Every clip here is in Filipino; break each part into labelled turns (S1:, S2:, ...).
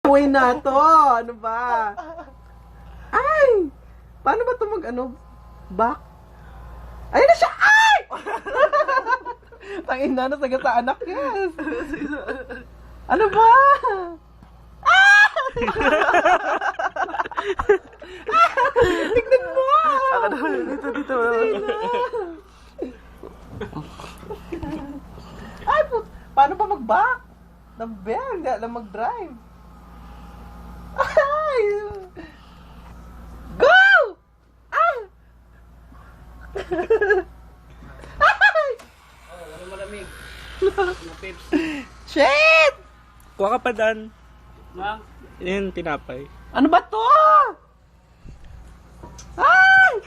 S1: Uwi na to. Ano ba? Ay! Paano ba ito back? Ayun na siya! Ay! Tangin na, nasaga sa anak, yes. Ano ba? Ah! Tignan mo!
S2: Ako naman, dito.
S1: Ay, paano ba mag-back? Ng bell, hindi alam mag-drive. Ay! Go! Ah! Ay!
S3: Ano malamig? Pips.
S1: Shit!
S2: Kuha ka pa, Dan.
S3: Ma'am?
S2: Yun, tinapay.
S1: Ano ba to? Ay!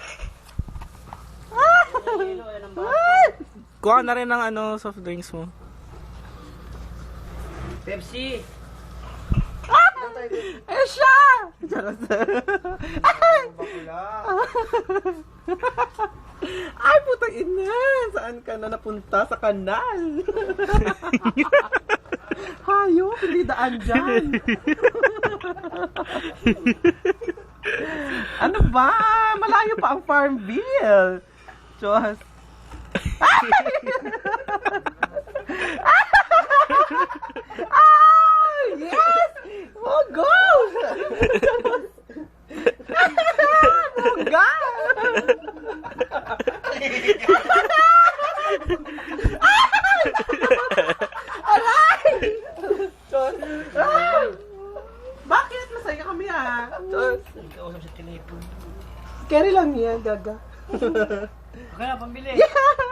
S1: Ay!
S2: Kuha na rin ng soft drinks mo.
S3: Pepsi.
S1: Eh siya! Ay! Ay, putang ina! Saan ka na napunta? Sa kanal! Hayop, hindi daan dyan! Ano ba? Malayo pa ang Farmville! Diyos! Ay! Ay! Yes! Oh, go! Buga! Aray! Diyos! Ah! Bakit? Masaya kami Diyos!
S3: Nagkausap sa telepono.
S1: Carry lang yan, gaga.
S3: Okay na, pambili.
S1: Yeah!